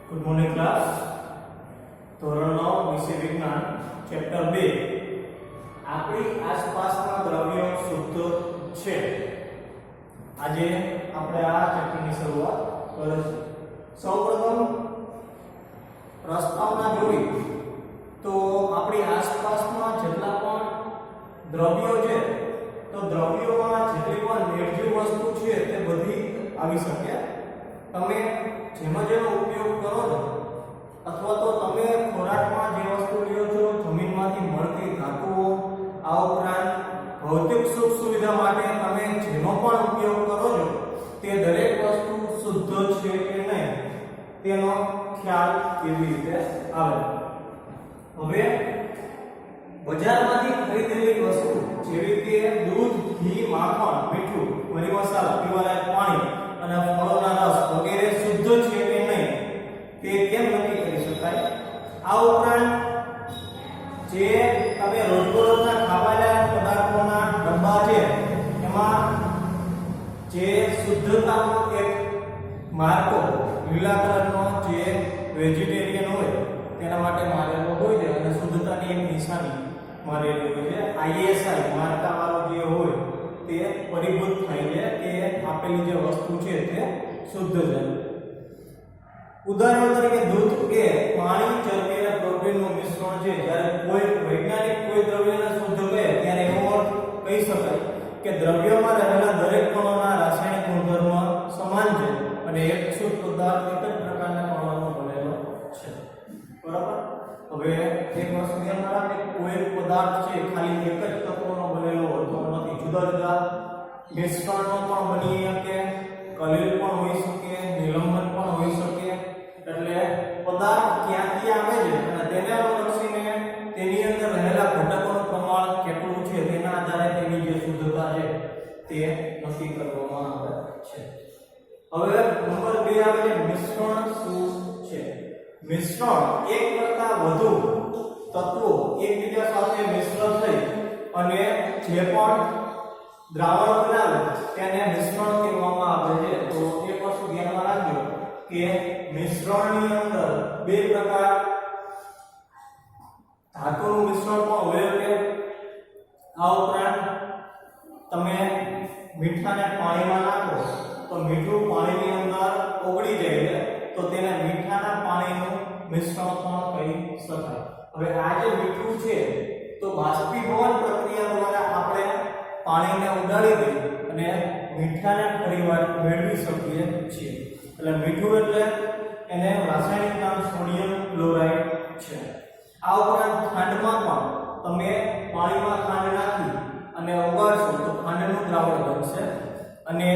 Good morning class. ધોરણ 9 વિષય વિજ્ઞાન ચેપ્ટર 2 આપણી આસપાસના દ્રવ્યો શુદ્ધ છે. આજે આપણે આ ચેપ્ટરની શરૂઆત કરીશું. સૌપ્રથમ પ્રસ્તાવના જોઈ તો આપણી આસપાસમાં જેટલા પણ દ્રવ્યો છે તો દ્રવ્યોમાં જેટલી પણ નિર્જીવ વસ્તુ છે તે બધી આવી શકે. તમે જેનો ઉપયોગ કરો છો અથવા તો તમે ખોરાકમાં જે વસ્તુ લ્યો છો, જમીનમાંથી મળતી ધાતુઓ, આ ઉપરાંત ભૌતિક સુખ સુવિધા માટે તમે જેનો પણ ઉપયોગ કરો છો તે દરેક વસ્તુ શુદ્ધ છે કે નહીં તેનો ખ્યાલ કેવી રીતે આવે. હવે બજારમાંથી ખરીદેલી વસ્તુ જેવી કે દૂધ, ઘી, માખણ, મીઠું, મરી મસાલા, પીવાલાયક પાણી અને ફળોના રસ વગેરે શુદ્ધ છે કે નહીં તે કેમ નક્કી કરી શકાય? આ ઉપરાંત જે તમે રોજબરોજના ખાવાના પદાર્થોના ડબ્બા છે એમાં જે શુદ્ધતાનો એક માર્કો લીલા કલરનો જે વેજીટેરિયન હોય તેના માટે મારેલો હોય છે અને શુદ્ધતાની એક નિશાની મારેલી હોય છે. આઈએસઆઈ માર્કાવાળો જે હોય તે પરિભૂત થાય છે કે આપેલી જે વસ્તુ છે તે શુદ્ધ છે. ઉદાહરણ તરીકે દૂધ એ પાણી, ચરબી અને પ્રોટીનનું મિશ્રણ છે. જ્યારે કોઈ વૈજ્ઞાનિક કોઈ દ્રવ્યને શુદ્ધ કહે ત્યારે એવો અર્થ કહી શકાય કે દ્રવ્યમાં રહેલા દરેક કણોના રાસાયણિક ગુણધર્મ સમાન છે અને એક શુદ્ધ પદાર્થ એક જ પ્રકારના કણોનો બનેલો છે. બરાબર? હવે એક વસ્તુ ધ્યાનમાં રાખો કે કોઈ પદાર્થ છે ખાલી એક જ તત્વોનો બનેલો હોતો નથી. જુદા જુદા મિશ્રણનો પણ બની શકે, કલીલ પણ હોઈ શકે, નિલંબન પણ હોઈ શકે. એટલે પદાર્થ ક્યાંથી આવે છે અને તેને અનુલક્ષીને તેની અંદર રહેલા ઘટકોનું પ્રમાણ કેટલું છે તેના આધારે તેની જે શુદ્ધતા છે તે નક્કી કરવામાં આવે છે. હવે નંબર 2 આવે છે મિશ્રણ શું છે? મિશ્રણ એક કરતા વધુ તત્વો એકબીજા સાથે મિશ્ર થઈ અને જે પણ દ્રાવણ બનાવે તેને મિશ્રણ કહેવામાં આવે છે. તો એક વસ્તુ ધ્યાનમાં રાખજો કે મિશ્રણની અંદર બે પ્રકાર ધાતુનું મિશ્રણ પણ હોય છે. આ ઉપરાંત તમે મીઠાને પાણીમાં નાખો તો મીઠું પાણીની અંદર ઓગળી જાય છે તો તેને મીઠાના પાણીનું મિશ્રણ પણ કહી શકાય. હવે આ જે મીઠું છે તો બાષ્પીભવન પ્રક્રિયા દ્વારા આપણે પાણીને ઉડાડી દઈએ અને મીઠાને ફરીવાર મેળવી શકીએ છીએ. એટલે મીઠું એટલે એને રાસાયણિક નામ સોડિયમ ક્લોરાઇડ છે. આ ઉપરાંત ખાંડમાં પણ તમે પાણીમાં ખાંડ નાખી અને ઉગાડશો તો ખાંડનું દ્રાવણ બનશે અને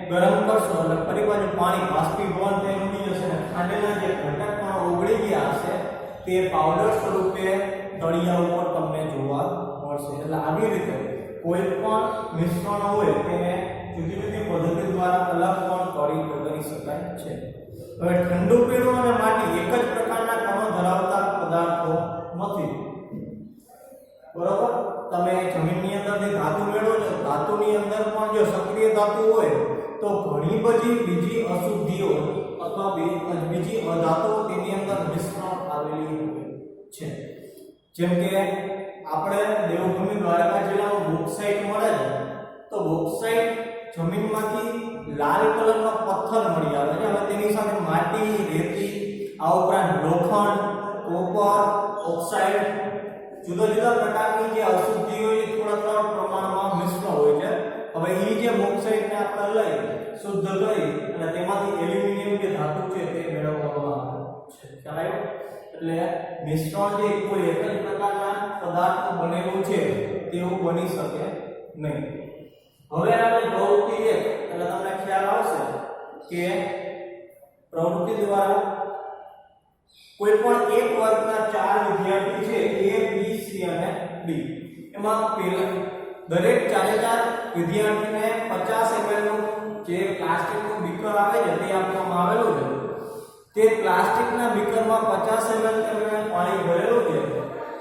ગરમ કરશો એટલે ફરી પાછું પાણી બાષ્પીભવન થઈને ઉડી જશે અને ખાંડના જે ઘટક પણ ઓગળી ગયા હશે તે પાવડર સ્વરૂપે તળિયા ઉપર તમને જોવા મળશે. એટલે આવી રીતે કોઈ પણ મિશ્રણ હોય તેને જુદી જુદી પદ્ધતિ દ્વારા અલગ પણ કરી શકાય છે. હવે ઠંડુ પીણું અને માટી એક જ પ્રકારના કણો ધરાવતા પદાર્થો નથી. બરોબર? તમે જમીનની અંદરથી ધાતુ મેળવો છો, ધાતુની અંદર પણ જો સક્રિય ધાતુ હોય તો ઘણી બધી બીજી અશુદ્ધિઓ અથવા બીજી અધાતુઓ તેની અંદર મિશ્રણ આવેલી હોય છે. જેમ કે આપણે દેવભૂમિ દ્વારકા જિલ્લામાં બોક્સાઇટ મળે છે તો બોક્સાઇટ જમીનમાંથી લાલ કલરનો પથ્થર મળી આવે છે. હવે તેની સાથે માટી, રેતી, આ ઉપરાંત લોખંડ, કોપર, ઓક્સાઇડ, જુદા જુદા પ્રકારની જે અશુદ્ધિઓ એ થોડા પ્રમાણમાં મિશ્ર હોય છે. હવે એ જે બોક્સાઇટને આપણે લઈ શુદ્ધ કરી અને તેમાંથી એલ્યુમિનિયમ જે ધાતુ છે તે મેળવવામાં આવે છે. ખ્યાલ આવ્યો? એટલે મિશ્રણ જે કોઈ એક જ પ્રકારના પદાર્થ બનેલું છે તેવું બની શકે નહીં. હવે આપણે પ્રવૃત્તિ 1 એટલે તમને ખ્યાલ આવશે કે પ્રવૃત્તિ દ્વારા કોઈ પણ એક વર્ગના 4 વિદ્યાર્થી છે A, B, C અને D. એમાં દરેક 4 વિદ્યાર્થીને 50 ml નું જે પ્લાસ્ટિકનું બીકર આવે છે તે આપવામાં આવેલું છે. તે પ્લાસ્ટિકના બીકરમાં 50 ml પાણી ભરેલું છે.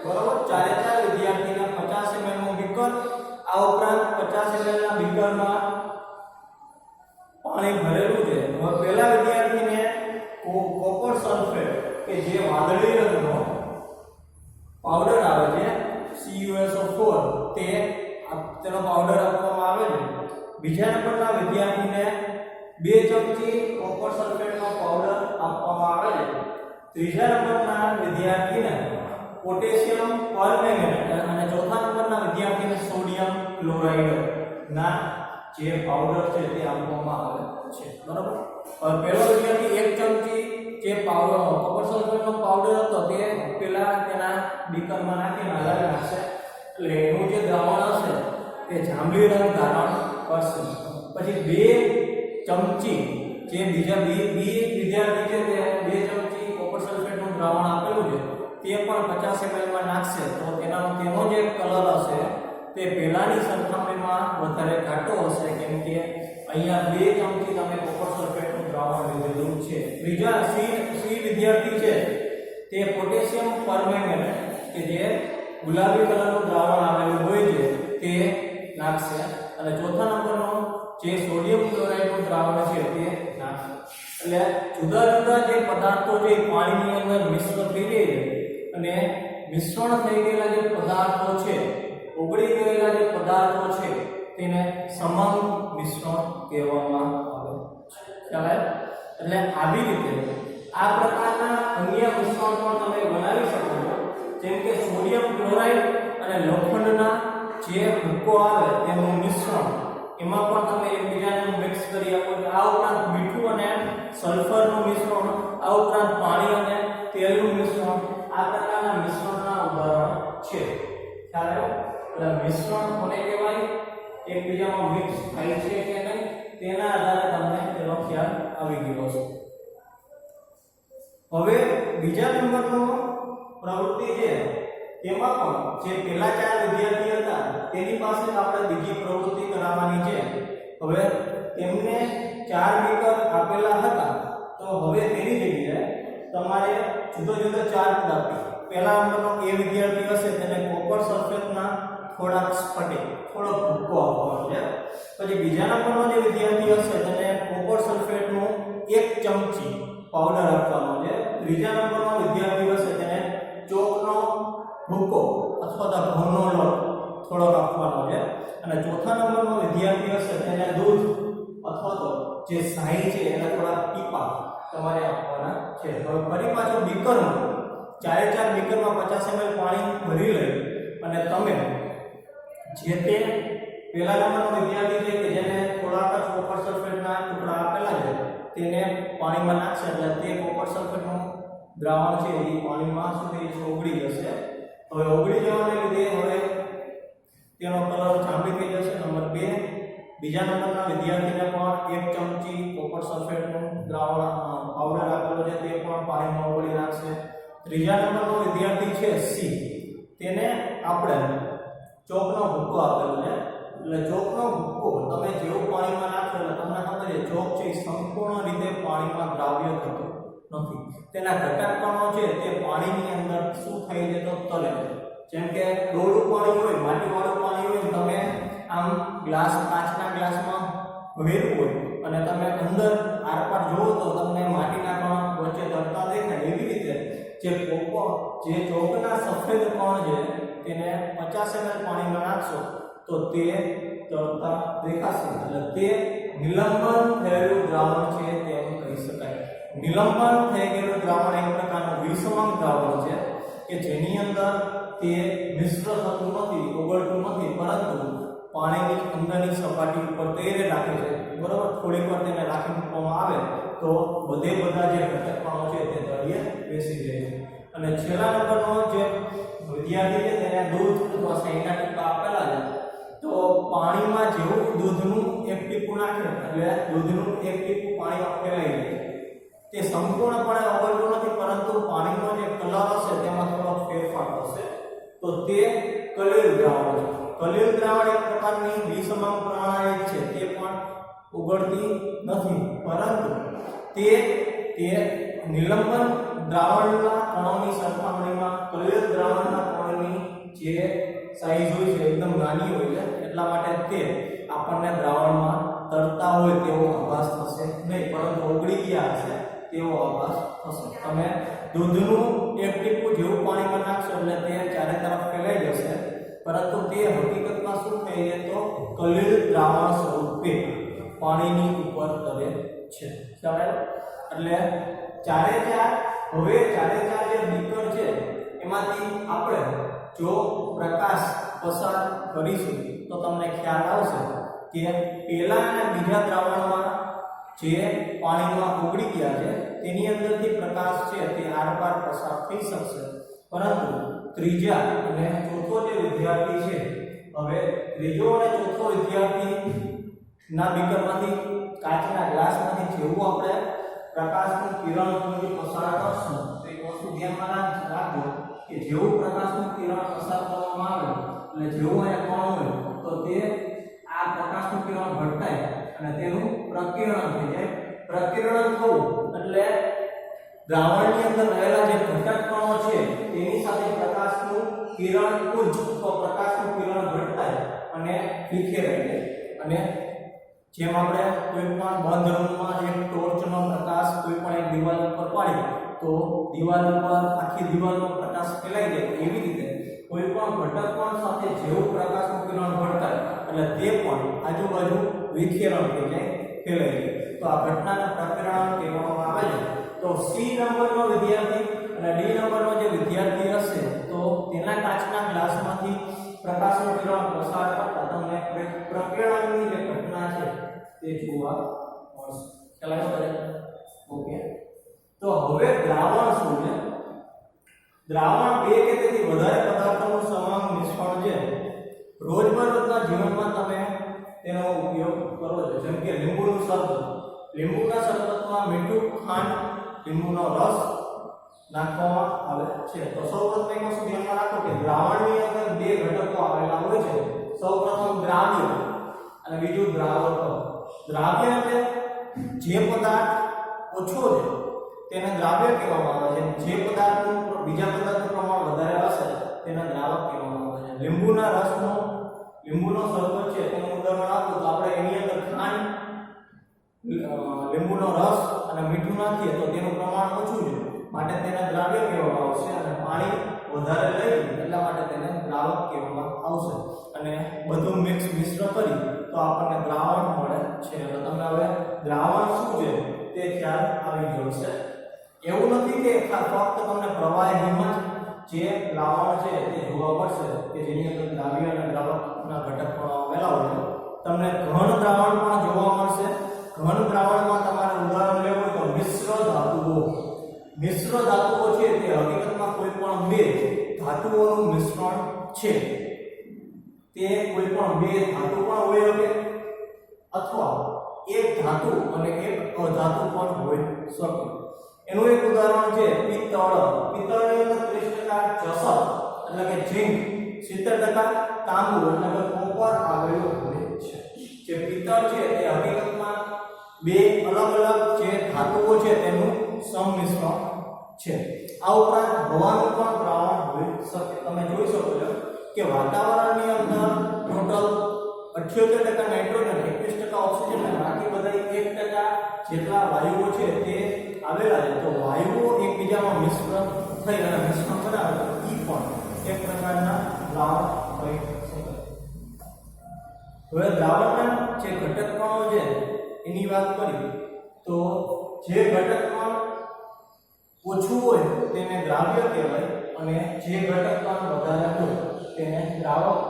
બરોબર? 4 વિદ્યાર્થીને 50 ml નું બીકર, આ ઉપરાંત 50 ml ના બીકરમાં પાણી ભરેલું છે. હવે પહેલા વિદ્યાર્થીને કોપર સલ્ફેટ કે જે વાદળી રંગનો પાવડર આવે છે CuSO4 તેનો પાવડર આપવામાં આવે છે. બીજા નંબરના વિદ્યાર્થીને 2 ચમચી કોપર સલ્ફેટનો પાવડર આપવામાં આવે છે. ત્રીજા નંબરના વિદ્યાર્થીને પોટેશિયમ પરમેંગનેટ અને ચોથા નંબરના વિદ્યાર્થીને સોડિયમ ક્લોરાઇડ ના જે પાવડર છે તે આપવામાં આવે છે. બરાબર. હવે પહેલો વિદ્યાર્થી 1 ચમચી જે પાવડર કોપર સલ્ફેટનો પાવડર હતો તે પેલા તેના બીકરમાં નાખીને હલાવી નાખશે એટલે એનું જે દ્રાવણ હશે તે જાંબલી રંગ ધારણ કરશે. પછી 2 ચમચી જે બીજા બી વિદ્યાર્થી છે તે 2 ચમચી કોપર સલ્ફેટનું દ્રાવણ આપેલું છે તે પણ 50 ml માં નાખશે તો તેનો જે કલર હશે તે પહેલાની સરખામણીમાં વધારે ઘાટો હશે કેમ કે અહીંયા 2 ચમચી તમે કોપર સલ્ફેટનું દ્રાવણ લીધેલું છે. ત્રીજા સી વિદ્યાર્થી છે તે પોટેશિયમ પરમેંગનેટ કે જે ગુલાબી કલરનું દ્રાવણ આવેલું હોય છે તે નાખશે અને ચોથા નંબરનો જે સોડિયમ ક્લોરાઇડનું દ્રાવણ છે તે નાખશે. એટલે જુદા જુદા જે પદાર્થો છે પાણીની અંદર મિશ્ર થઈ જાય છે અને મિશ્રણ થઈ ગયેલા જે પદાર્થો છે ઓગળી ગયેલા જે પદાર્થો છે તેને સમમ મિશ્રણ કહેવામાં આવે છે. ખ્યાલ એટલે આવી રીતે આ પ્રકારના અન્ય મિશ્રણ પણ તમે બનાવી શકો છો જેમ કે સોડિયમ ક્લોરાઇડ અને લોખંડના જે ભૂકો આવે તેનું મિશ્રણ એમાં પણ તમે એકબીજાને મિક્સ કરી આપો છો. આ ઉપરાંત મીઠું અને સલ્ફરનું મિશ્રણ, આ ઉપરાંત પાણી અને તેલનું મિશ્રણ, આ પ્રકારના મિશ્રણના ઉદાહરણ છે. ખ્યાલ આવ્યો? એટલે મિશ્રણ કોને કહેવાય, એકબીજામાં મિક્સ થાય છે કે નહીં તેના આધારે તમને તેનો ખ્યાલ આવી ગયો છે. હવે બીજા નંબરનો પ્રવૃત્તિ છે તેમાં પણ જે પહેલા 4 વિદ્યાર્થી હતા તેની પાસે આપણે બીજી પ્રવૃત્તિ કરાવવાની છે. હવે તેમને 4 બીકર આપેલા હતા તો હવે તેની જગ્યાએ તમારે જુદા જુદા 4 પદાર્થો, પહેલા નંબરનો એ વિદ્યાર્થી હશે તેને કોપર સલ્ફેટના થોડાક સ્ફટિક થોડો ભૂકો આપવાનો છે. પછી બીજા નંબરનો જે વિદ્યાર્થી હશે તેને કોપર સલ્ફેટનું 1 ચમચી પાવડર આપવાનો છે. ત્રીજા નંબરનો વિદ્યાર્થી હશે તેને ચોકનો ભૂકો અથવા તો ઘઉંનો લોટ થોડોક આપવાનો છે અને ચોથા નંબરનો વિદ્યાર્થી હશે તેને દૂધ અથવા તો જે સાઈ છે એના થોડા ટીપા તમારે આપવાના છે. હવે ફરી પાછું બીકરમાં 4 બીકરમાં 50 ml પાણી ભરી લઈ અને તમે જે તે પહેલા નંબરનો વિદ્યાર્થી છે કે જેને થોડાક કોપર સલ્ફેટના ટુકડા આપેલા છે તેને પાણીમાં નાખશે એટલે તે કોપર સલ્ફેટનું દ્રાવણ છે એ પાણીમાં સુધી ઓગળી જશે. હવે ઓગળી જવાને લીધે હવે તેનો કલર જાંબલી થઈ જશે. નંબર 2 બીજા નંબરના વિદ્યાર્થીને પણ 1 ચમચી કોપર સલ્ફેટનું દ્રાવણ પાવડર આપેલો છે તે પણ પાણીમાં ઓગળી નાખશે. ત્રીજા નંબરનો વિદ્યાર્થી છે સી, તેને આપણે ચોકનો ભૂકો આપેલો છે એટલે ચોકનો ભૂકો તમે જેવું પાણીમાં નાખો એટલે તમને ખબર છે ચોક છે સંપૂર્ણ રીતે પાણીમાં દ્રાવ્ય થતો નથી. તેના ઘટક કણો છે તે પાણીની અંદર શું થાય છે તો તરે છે. જેમ કે ડોળું પાણી હોય, માટીવાળું પાણી હોય, તમે આમ ગ્લાસ કાચના ગ્લાસમાં ભરેલું હોય અને તમે અંદર આરપાર જોવો તો તમને માટીના કણ વચ્ચે તરતા દેખાય. એવી રીતે જે ચોકના સફેદ કણ છે તેને 50 ml પાણીમાં નાખશો તો તે તરતા દેખાશે એટલે તે નિલંબન થયેલું દ્રાવણ છે તેમ કહી શકાય. નિલંબન થઈ ગયેલું દ્રાવણ એક પ્રકારનું વિષમંગ દ્રાવણ છે કે જેની અંદર તે મિશ્ર થતું નથી, ઓગળતું નથી, પરંતુ પાણીની અંદરની સપાટી ઉપર તૈરે રાખે છે. બરાબર, થોડીક વાર તેને રાખી મૂકવામાં આવે તો બધા જે ઘટક કણો છે તે તળિયે બેસી જાય છે. અને છેલ્લા નંબરનો જે વિદ્યાર્થી છે તેને દૂધ અથવા સાઈના ટીપા આપેલા છે તો પાણીમાં જેવું દૂધનું 1 ટીપું નાખે એટલે દૂધનું 1 ટીપું પાણીમાં ફેલાઈ જાય. તે સંપૂર્ણપણે ઓગળતું નથી પરંતુ પાણીનો જે કલર હશે તેમાં થોડો ફેરફાર થશે તો તે કલીલ દ્રાવણ છે. કલીલ દ્રાવણ એક પ્રકારની વિષમંગ પ્રણાલી છે, તે પણ ઓગળતી નથી પરંતુ તે નિલંબન દ્રાવણના કણોની સરખામણીમાં કલીલ દ્રાવણના કણોની જે સાઈઝ હોય છે એકદમ નાની હોય છે એટલા માટે તે આપણને દ્રાવણમાં તરતા હોય તેવો આભાસ થશે નહીં પરંતુ ઓગળી ગયા હશે તેવો આભાસ થશે. તમે દૂધનું એક ટીપું જેવું પાણીમાં નાખશો એટલે તે ચારે તરફ ફેલાઈ જશે, પરંતુ તે હકીકતમાં શું થાય છે તો કલીલ દ્રાવણ સ્વરૂપે પાણીની ઉપર તરે છે. ચાલે એટલે ચારે ચાર જે બીકર છે એમાંથી આપણે જો પ્રકાશ પસાર કરીશું તો તમને ખ્યાલ આવશે કે પહેલા અને બીજા દ્રાવણમાં જે પાણીમાં ઓગળી ગયા છે તેની અંદરથી પ્રકાશ છે તે આરપાર પસાર થઈ શકશે, પરંતુ ત્રીજા અને ચોથો જે વિદ્યાર્થી છે, હવે ત્રીજો અને ચોથો વિદ્યાર્થી ના બીકરમાંથી કાચના ગ્લાસમાંથી જેવું આપણે પ્રકાશનું કિરણ પસાર કરશું તો એક વસ્તુ ધ્યાનમાં રાખો કે જેવું પ્રકાશનું કિરણ પસાર કરવામાં આવે એટલે જેવું અહીંયા કોણ હોય તો તે આ પ્રકાશનું કિરણ ભટકાય અને તેનું પ્રકિરણ થઈ જાય. પ્રકિરણ થવું એટલે દ્રાવણની અંદર રહેલા જે ઘટક કણો છે તેની સાથે પ્રકાશનું કિરણ પુંજ તો પ્રકાશનું કિરણ ભટકાય અને વિખેરાઈ જાય. અને જેમ આપણે કોઈ પણ બંધ રૂમમાં એક ટોર્ચનો પ્રકાશ કોઈ પણ એક દિવાલ ઉપર પાડીએ તો દિવાલ ઉપર આખી દિવાલનો પ્રકાશ ફેલાઈ જાય, એવી રીતે કોઈ પણ ઘટક કણ સાથે જેવું પ્રકાશનું કિરણ ભટકાય એટલે તે પણ આજુબાજુ વિખેરણ થઈ જાય, ફેલાઈ જાય. તો આ ઘટનાને પ્રકિરણ કહેવામાં આવે છે. તો સી નંબરનો વિદ્યાર્થી અને ડી નંબરનો જે વિદ્યાર્થી હશે તો તેના કાચના ગ્લાસમાંથી પ્રકાશનું કિરણ પસાર કરતા તમને પ્રકિરણની જે ઘટના છે તે જોવા મળશે. ચાલો ઓકે. તો હવે દ્રાવણ શું છે? દ્રાવણ બે કે તેથી વધારે પદાર્થોનું સમાન મિશ્રણ છે. રોજબરોજના જીવનમાં તમે તેનો ઉપયોગ કરો છો, જેમ કે લીંબુનું શરબત. લીંબુના શરબતમાં મીઠું, ખાંડ, લીંબુનો રસ નાખવામાં આવે છે. તો સૌપ્રથમ એક વસ્તુ ધ્યાનમાં રાખો કે દ્રાવણની અંદર બે ઘટકો આવેલા હોય છે. સૌપ્રથમ દ્રાવ્ય અને બીજું દ્રાવક. દ્રાવ્ય એટલે જે પદાર્થ ઓછો છે તેને દ્રાવ્ય કહેવામાં આવે છે. જે પદાર્થનું બીજા પદાર્થનું પ્રમાણ વધારે હશે તેને દ્રાવક કહેવામાં આવે છે. લીંબુનો શરબત છે તેનું ઉદાહરણ આપું તો આપણે એની અંદર ખાંડ, લીંબુનો રસ અને મીઠું નાખીએ તો તેનું પ્રમાણ ઓછું છે માટે તેને દ્રાવ્ય કહેવામાં આવશે, અને પાણી વધારે લઈએ એટલા માટે તેને દ્રાવક કહેવામાં આવશે. અને બધું મિશ્ર કરી તો આપણને દ્રાવણ મળે છે. તો તમને હવે દ્રાવણ શું છે તે ખ્યાલ આવી ગયો છે. એવું નથી કે ફક્ત તમને પ્રવાહીમાં જે દ્રાવણ છે તે જોવા મળશે કે જેની અંદર દ્રાવ્ય અને દ્રાવકના ઘટક પણ આવેલા હોય. તમને ઘન દ્રાવણ પણ જોવા મળશે. ઘન દ્રાવણમાં તમારે ઉદાહરણ લેવું હોય તો મિશ્ર ધાતુઓ. મિશ્ર ધાતુઓ છે તે હકીકતમાં કોઈ પણ બે ધાતુઓનું મિશ્રણ છે. તે કોઈ પણ બે ધાતુ પણ હોઈ શકે અથવા એક ધાતુ અને એક અધાતુ પણ હોઈ શકે. એનું એક ઉદાહરણ છે પિત્તળ. પિત્તળની અંદર 30% જસત એટલે કે ઝીંક, 70% તાંબુ એટલે કે કોપર આવેલું હોય છે. જે પિત્તળ છે તે હકીકતમાં બે અલગ-અલગ જે ધાતુઓ છે તેનું સંમિશ્રણ છે. આ ઉપરાંત હવાનું પણ દ્રાવણ હોઈ શકે. તમે જોઈ શકો છો કે વાતાવરણની અંદર ટોટલ 78% નાઇટ્રોજન, 21% ઓક્સિજન અને બાકી બધા 1% જેટલા વાયુઓ છે તે આવેલા છે. તો વાયુઓ એકબીજામાં મિશ્ર થઈ અને મિશ્રણ બનાવે તો ઈ પણ એક પ્રકારના દ્રાવણ હોઈ શકે. હવે દ્રાવણના જે ઘટક કણો છે એની વાત કરી તો જે ઘટક કણ ઓછું હોય તેને દ્રાવ્ય કહેવાય અને જે ઘટક કણ વધારે હોય તેને દ્રાવક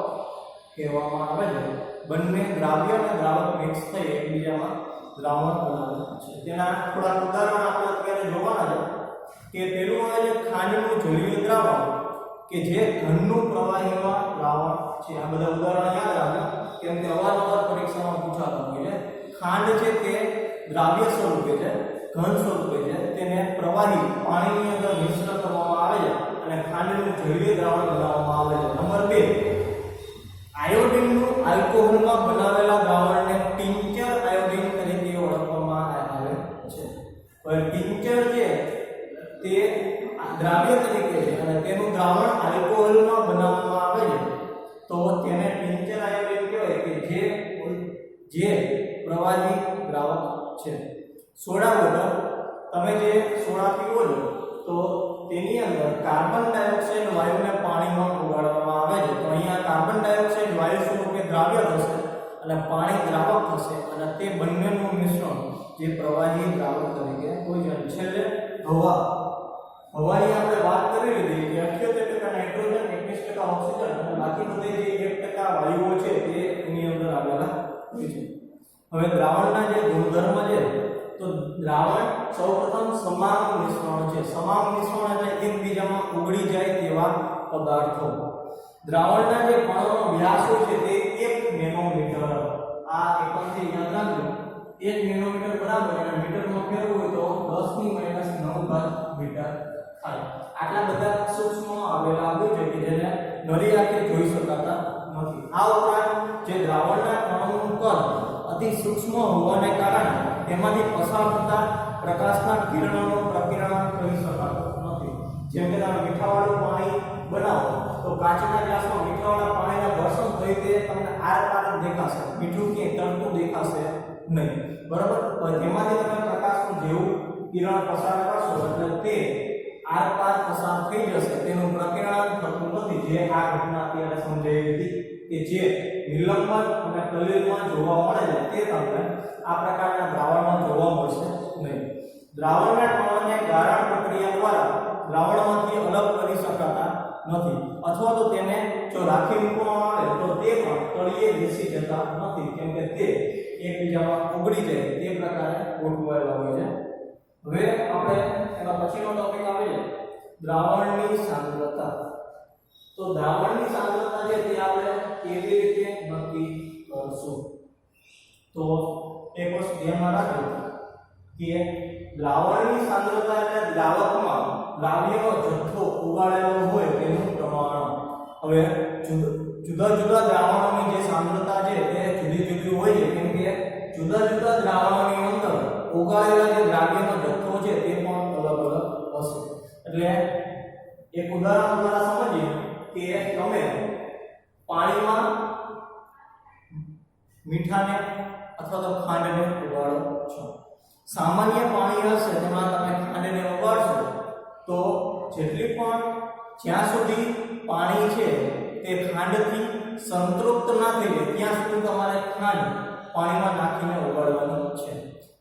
કહેવામાં આવે છે. બંને દ્રાવ્ય અને દ્રાવક મિક્સ થઈ એકબીજામાં દ્રાવણ બનાવે છે. તેના થોડા ઉદાહરણ આપણે અત્યારે જોવાના છે કે પેલું આવે છે ખાંડનું જલીય દ્રાવણ કે જે ઘનનું પ્રવાહીમાં દ્રાવણ છે. આ બધા ઉદાહરણ યાદ રાખજો કેમ કે અવારનવાર પરીક્ષામાં પૂછાતા હોય છે. ખાંડ છે તે દ્રાવ્ય સ્વરૂપે છે, ઘન સ્વરૂપે છે. તેને પ્રવાહી પાણીની અંદર મિશ્ર કરવામાં આવે છે અને ખાંડનું જલીય દ્રાવણ બનાવવામાં આવે છે. નંબર 2, આયોડિનનું આલ્કોહોલમાં બનાવેલા દ્રાવણને ટિંચર આયોડિન તરીકે ઓળખવામાં આવે છે. હવે ટિંચર છે તે દ્રાવ્ય તરીકે છે અને તેનું દ્રાવણ આલ્કોહોલમાં બનાવવામાં આવે છે તો તેને ટિંચર આયોડિન કહેવાય કે જે પ્રવાહી દ્રાવક છે. સોડા વોટર તમે જે સોડા પીવો છો તો તેની અંદર કાર્બન ડાયોક્સાઇડ વાયુને પાણીમાં ઓગાળવામાં આવે છે. તો અહીંયા કાર્બન ડાયોક્સાઇડ વાયુ સ્વરૂપે દ્રાવ્ય થશે અને પાણી દ્રાવક થશે અને તે બંનેનું મિશ્રણ જે પ્રવાહી દ્રાવક તરીકે હોય છે. છેલ્લે હવાની આપણે વાત કરી લીધી કે 78% નાઇટ્રોજન, 21% ઓક્સિજન અને બાકી બધી જે 1% વાયુઓ છે તે એની અંદર આવેલા હોય છે. હવે દ્રાવણના જે ગુણધર્મ છે તો દ્રાવણ સૌપ્રથમ સમાન મિશ્રણ છે. સમાન મિશ્રણ એટલે એકબીજામાં ઓગળી જાય તેવા પદાર્થો. દ્રાવણના જે કણોનો વ્યાસ હોય છે તે 1 નેનોમીટર. આ એકમથી યાદ રાખજો. 1 નેનોમીટર બરાબર અને મીટરમાં ફેરવવું હોય તો 10⁻⁹ મીટર થાય. આટલા બધા સૂક્ષ્મ આવેલા હોય છે કે જેને નરી આંખે જોઈ શકાતા નથી. આ ઉપરાંત જે દ્રાવણના કણોનું કદ અતિ સૂક્ષ્મ હોવાને કારણે તેમાંથી પસાર થતા પ્રકાશના કિરણોનું પ્રકિરણન કરી શકાતું નથી. જેમ કે તમે મીઠાવાળું પાણી બનાવો તો કાચના ગ્લાસમાં મીઠાવાળા પાણીના ઘર્ષણ થઈ તે તમને આરપાર જ દેખાશે. મીઠું કે તરતું દેખાશે નહીં. બરાબર? તો તેમાંથી તમે પ્રકાશનું જેવું કિરણ પસાર કરશો એટલે તે આરપાર પસાર થઈ જશે. તેનું પ્રકિરણન થતું નથી. જે આ ઘટના અત્યારે સમજાઈ હતી કે જે નિલંબન અને કલિલમાં જોવા મળે છે તે તમને આ પ્રકારના દ્રાવણમાં જોવા મળશે નહીં. દ્રાવણના કણોને ગારણ પ્રક્રિયા દ્વારા દ્રાવણમાંથી અલગ કરી શકાતા નથી અથવા તો તેને જો રાખી મૂકવામાં આવે તો તે પણ તળિયે બેસી જતા નથી કેમ કે તે એકબીજામાં ઓગળી જાય તે પ્રકારે ગોઠવાયેલા હોય છે. હવે આપણે એના પછીનો ટોપિક આવે છે દ્રાવણની સાંદ્રતા. તો દ્રાવણની સાંદ્રતા છે તે આપણે કેવી રીતે નક્કી કરશું? તો એક વસ્તુ ધ્યાનમાં રાખજો કે દ્રાવણની સાંદ્રતા એટલે દ્રાવકમાં દ્રાવ્યનો જથ્થો ઉગાડેલો હોય તેનું પ્રમાણ. હવે જુદા જુદા દ્રાવણોની જે સાંદ્રતા છે તે જુદી જુદી હોય છે કેમ કે જુદા જુદા દ્રાવણોની અંદર ઉગાડેલા જે દ્રાવ્યનો જથ્થો છે તે પણ અલગ અલગ હશે. એટલે એક ઉદાહરણ દ્વારા સમજીએ કે તમે પાણીમાં મીઠાને અથવા તો ખાંડને ઉગાડો છો. સામાન્ય પાણી હશે તેમાં તમે ખાંડને ઉગાડશો તો જેટલી પણ જ્યાં સુધી પાણી છે તે ખાંડથી સંતૃપ્ત ના થઈ જાય ત્યાં સુધી તમારે ખાંડ પાણીમાં નાખીને ઉગાડવાનું છે.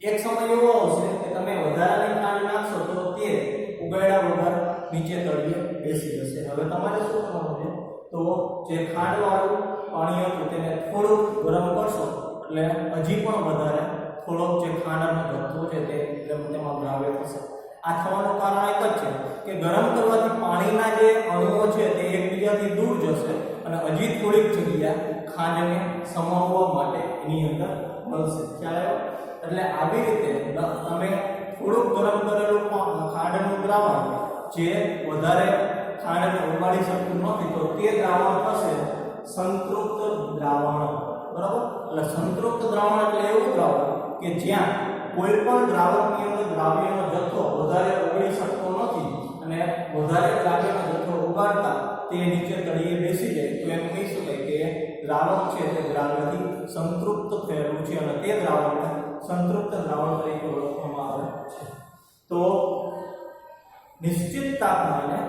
એક સમય એવો આવશે કે તમે વધારાની ખાંડ નાખશો તો તે ઉગાડ્યા વગર નીચે તળિયે બેસી જશે. હવે તમારે શું કરવાનું છે તો જે ખાંડવાળું પાણી હતું તેને થોડુંક ગરમ કરશો એટલે હજી પણ વધારે થોડોક જે ખાંડનો જથ્થો છે તે તેમાં દ્રાવ્ય થશે. આ થવાનું કારણ એક જ છે કે ગરમ કરવાથી પાણીના જે અણુઓ છે તે એકબીજાથી દૂર જશે અને હજી થોડીક જગ્યા ખાંડને સમાવવા માટે એની અંદર મળશે. ખ્યાલ આવ્યો? એટલે આવી રીતે તમે થોડુંક ગરમ કરેલું ખાંડનું દ્રાવણ જે વધારે ખાંડને ઉગાડી શકતું નથી તો તે દ્રાવણ થશે સંતૃપ્ત દ્રાવણ. બરાબર? એટલે સંતૃપ્ત દ્રાવણ એટલે એવું દ્રાવણ કે જ્યાં કોઈ પણ દ્રાવકની અંદર દ્રાવ્યનો જથ્થો વધારે ઓગળી શકતો નથી અને વધારે દ્રાવ્યનો જથ્થો ઉગાડતા તે નીચે તળિયે બેસી જાય તો એમ કહી શકાય કે દ્રાવક છે તે દ્રાવ્યથી સંતૃપ્ત થયેલું છે અને તે દ્રાવણને સંતૃપ્ત દ્રાવણ તરીકે ઓળખવામાં આવે છે. તો નિશ્ચિત તાપમાને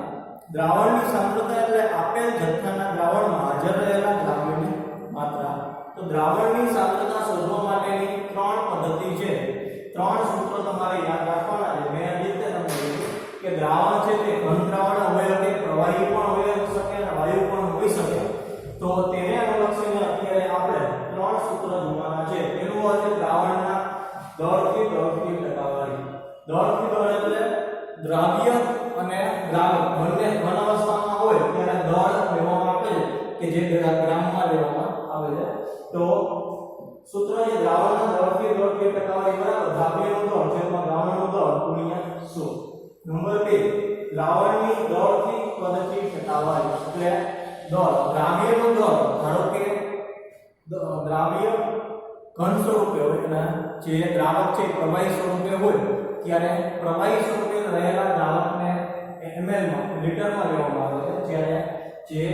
દ્રાવણની સાંદ્રતા એટલે આપેલ જથ્થાના દ્રાવણમાં હાજર રહેલા દ્રાવ્યની માત્રા. તો દ્રાવણની સાંદ્રતા શોધવા માટેની 3 પદ્ધતિ છે. 3 સૂત્રો તમારે યાદ રાખવાના છે. મેં આ રીતે તમને કીધું કે દ્રાવણ છે તે ઘન દ્રાવણ હોઈ શકે, પ્રવાહી પણ હોઈ શકે અને વાયુ પણ હોઈ શકે. તો તેને અનુલક્ષીને અત્યારે આપણે 3 સૂત્ર જોવાના છે. પહેલું હોય છે દ્રાવણના દળથી દળથી ટકાવારી. દળથી દળ એટલે દ્રાવ્ય અને દ્રાવક બંને ઘન અવસ્થામાં હોય ત્યારે દળ લેવામાં આવે છે કે જે ગ્રામમાં લેવામાં આવે છે. તો સૂત્ર છે દ્રાવણના દળથી દળથી ટકાવારી બરાબર દ્રાવ્યનું દળ છેદમાં દ્રાવણનું દળ ગુણ્યા 100. નંબર 2 દ્રાવણની દળથી પદથી ટકાવારી એટલે દળ દ્રાવ્યનું દળ ધારો કે દ્રાવ્ય ઘન સ્વરૂપે હોય અને જે દ્રાવક છે પ્રવાહી સ્વરૂપે હોય ત્યારે પ્રવાહી સ્વરૂપે રહેલા દ્રાવકને ml માં લીટરમાં લેવામાં આવે છે જ્યારે જે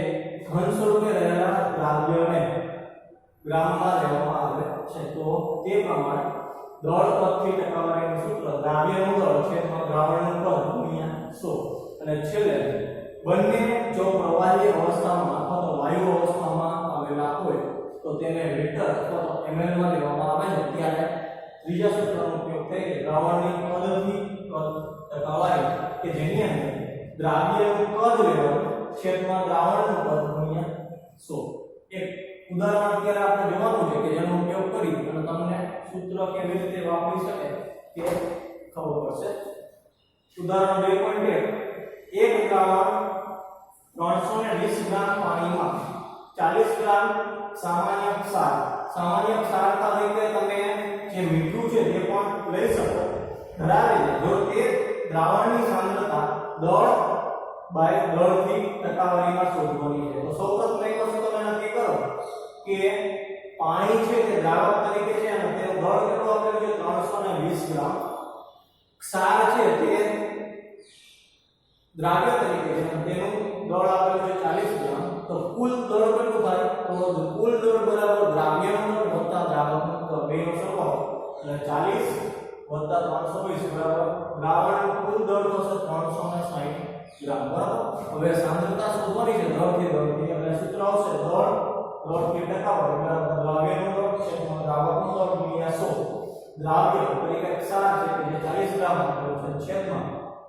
ઘન સ્વરૂપે રહેલા દ્રાવ્યને ગ્રામમાં લેવામાં આવે છે. તો તે પ્રમાણે દળ પદથી ટકાવારીનું સૂત્ર દ્રાવ્યનું દળ છેદમાં દ્રાવણનું પદ ગુણ્યા 100 અને છેલ્લે બંને જો પ્રવાહી અવસ્થામાં અથવા તો વાયુ અવસ્થામાં આવેલા હોય તો તેને લિટર અથવા તો ml માં લેવામાં આવે છે ત્યારે ત્રીજા સૂત્રનો ઉપયોગ થઈ કે દ્રાવણની પદથી ટકાવારી કે જેની અંદર દ્રાવ્યનું પદ લેવાનું છેદમાં દ્રાવણનું પદ ગુણ્યા 100 એક ઉદાહરણ અત્યારે આપણે જોવાનું છે કે જેનો ઉપયોગ કરી અને તમને સૂત્ર કેવી રીતે વાપરી શકે તે ખબર પડશે ઉદાહરણ 2.1 એક દ્રાવણ 320 ગ્રામ પાણીમાં 40 ગ્રામ સામાન્ય ક્ષાર તરીકે તમે જે મીઠું છે તે પણ લઈ શકો ધરાવે છે જો તે દ્રાવણની સાંદ્રતા દળથી ટકાવારીમાં શોધવાની છે તો સૌપ્રથમ એક વસ્તુ તમે નક્કી કરો કે પાણી છે તે દ્રાવક તરીકે છે અને તેનો દળ કેટલો આપેલો છે 320 ગ્રામ ક્ષાર છે તે દ્રાવ્ય તરીકે છે અને તેનું દળ આપેલું છે 40 ગ્રામ તો કુલ દળ કેટલું થાય તો કુલ દળ બરાબર દ્રાવ્યનું દળ વત્તા દ્રાવકનું દળ બેનો સરવાળો એટલે 40 વત્તા 320 બરાબર દ્રાવણનું કુલ દળ થશે 360 ગ્રામ બરાબર હવે સાંદ્રતા શોધવાની છે દળથી એટલે સૂત્ર આવશે દળથી ટકાવારી બરાબર દ્રાવ્યનું દળ છેદમાં દ્રાવકનું દળ ગુણ્યા 100 દ્રાવ્ય તરીકે ક્ષાર છે કે જે 40 ગ્રામ આપેલું છે છેદમાં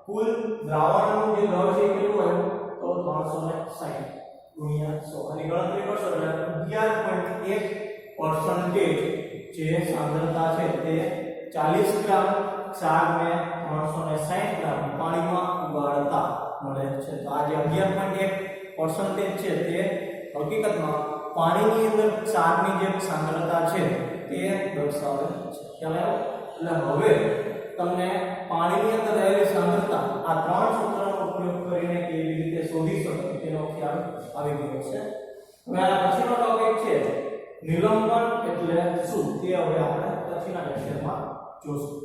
કુલ દ્રાવણનું જે દળ છે કેટલું આવ્યું તો 360 ગુણ્યા 100 આની ગણતરી કરશો એટલે 11.1% જે સાંદ્રતા છે તે 40 ગ્રામ ક્ષારને 360 ગ્રામ પાણીમાં ઉગાડતા મળે છે તો આ જે 11.1% છે તે હકીકતમાં પાણીની અંદર ક્ષારની જે સાંદ્રતા છે તે દર્શાવે છે ખ્યાલ આવ્યો એટલે હવે તમને પાણીની અંદર રહેલી સાંદ્રતા આ ત્રણ સૂત્રનો ઉપયોગ કરીને કેવી રીતે શોધી શકાય તેનો ખ્યાલ આવી ગયો છે હવે આ પછીનો ટોપિક છે નિલંબન એટલે શું તે હવે આપણે પછીના લેક્ચરમાં જોશું